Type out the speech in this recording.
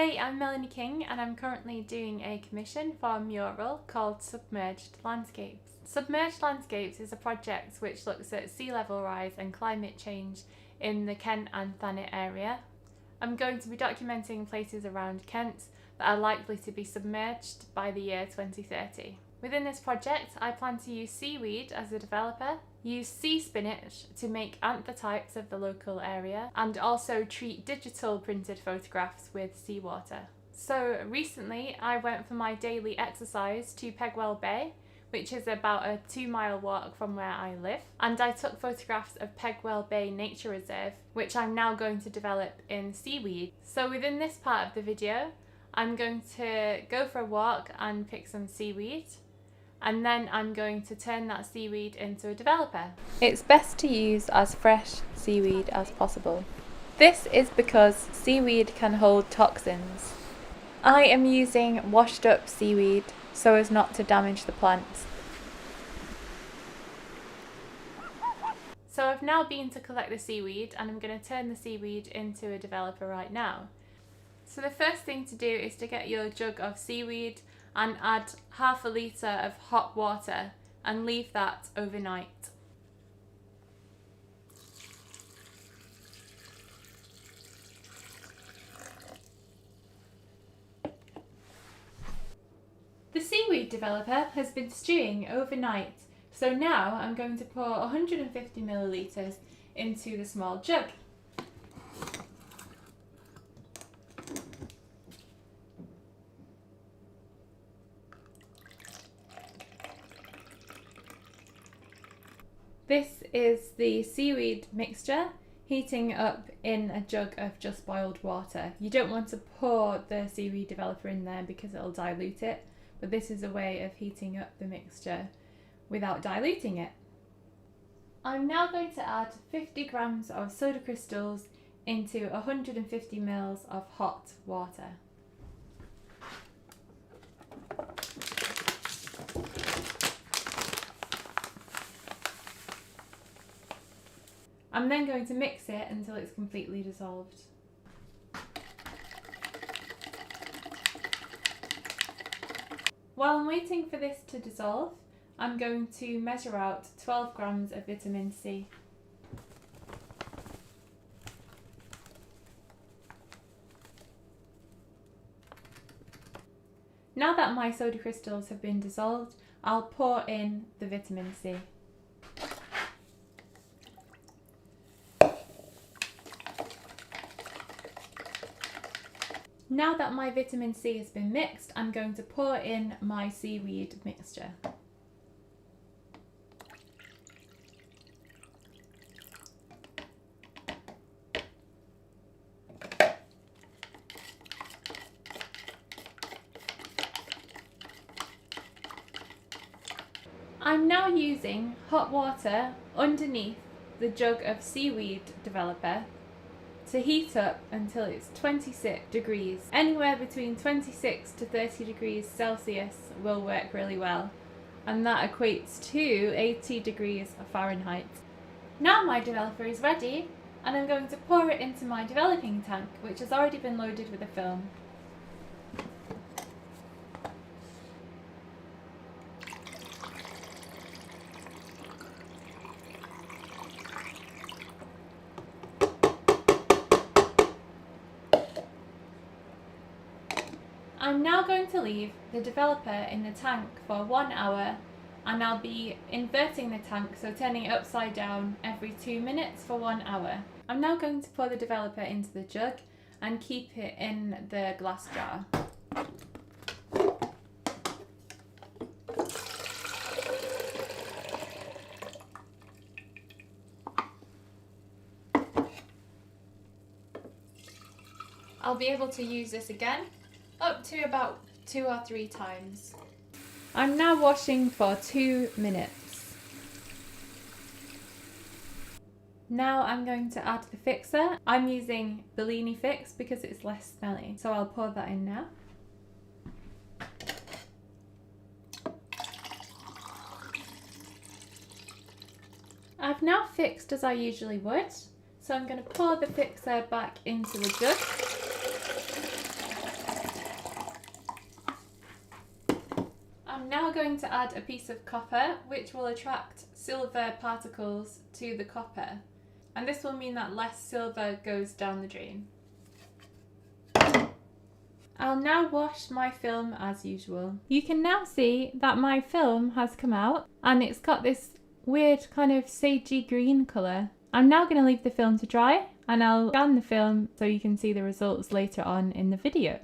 Hey, I'm Melanie King and I'm currently doing a commission for Mural called Submerged Landscapes. Submerged Landscapes is a project which looks at sea level rise and climate change in the Kent and Thanet area. I'm going to be documenting places around Kent that are likely to be submerged by the year 2030. Within this project, I plan to use Seaweed as a developer, use sea spinach to make anther types of the local area, and also treat digital printed photographs with seawater. So recently I went for my daily exercise to Pegwell Bay, which is about a 2-mile walk from where I live, and I took photographs of Pegwell Bay Nature Reserve, which I'm now going to develop in Seaweed. So within this part of the video, I'm going to go for a walk and pick some seaweed, and then I'm going to turn that seaweed into a developer. It's best to use as fresh seaweed as possible. This is because seaweed can hold toxins. I am using washed up seaweed so as not to damage the plants. So I've now been to collect the seaweed and I'm going to turn the seaweed into a developer right now. So the first thing to do is to get your jug of seaweed and add half a litre of hot water and leave that overnight. The seaweed developer has been stewing overnight, so now I'm going to pour 150 millilitres into the small jug. This is the seaweed mixture heating up in a jug of just boiled water. You don't want to pour the seaweed developer in there because it'll dilute it, but this is a way of heating up the mixture without diluting it. I'm now going to add 50 grams of soda crystals into 150 ml of hot water. I'm then going to mix it until it's completely dissolved. While I'm waiting for this to dissolve, I'm going to measure out 12 grams of vitamin C. Now that my soda crystals have been dissolved, I'll pour in the vitamin C. Now that my vitamin C has been mixed, I'm going to pour in my seaweed mixture. I'm now using hot water underneath the jug of seaweed developer to heat up until it's 26 degrees. Anywhere between 26 to 30 degrees Celsius will work really well, and that equates to 80 degrees Fahrenheit. Now my developer is ready, and I'm going to pour it into my developing tank, which has already been loaded with a film. I'm now going to leave the developer in the tank for 1 hour, and I'll be inverting the tank, so turning it upside down every 2 minutes for 1 hour. I'm now going to pour the developer into the jug and keep it in the glass jar. I'll be able to use this again up to about 2 or 3 times. I'm now washing for 2 minutes. Now I'm going to add the fixer. I'm using Bellini Fix because it's less smelly, so I'll pour that in now. I've now fixed as I usually would, so I'm going to pour the fixer back into the jug. going to add a piece of copper which will attract silver particles to the copper, and this will mean that less silver goes down the drain. I'll now wash my film as usual. You can now see that my film has come out and it's got this weird kind of sagey green colour. I'm now going to leave the film to dry and I'll scan the film so you can see the results later on in the video.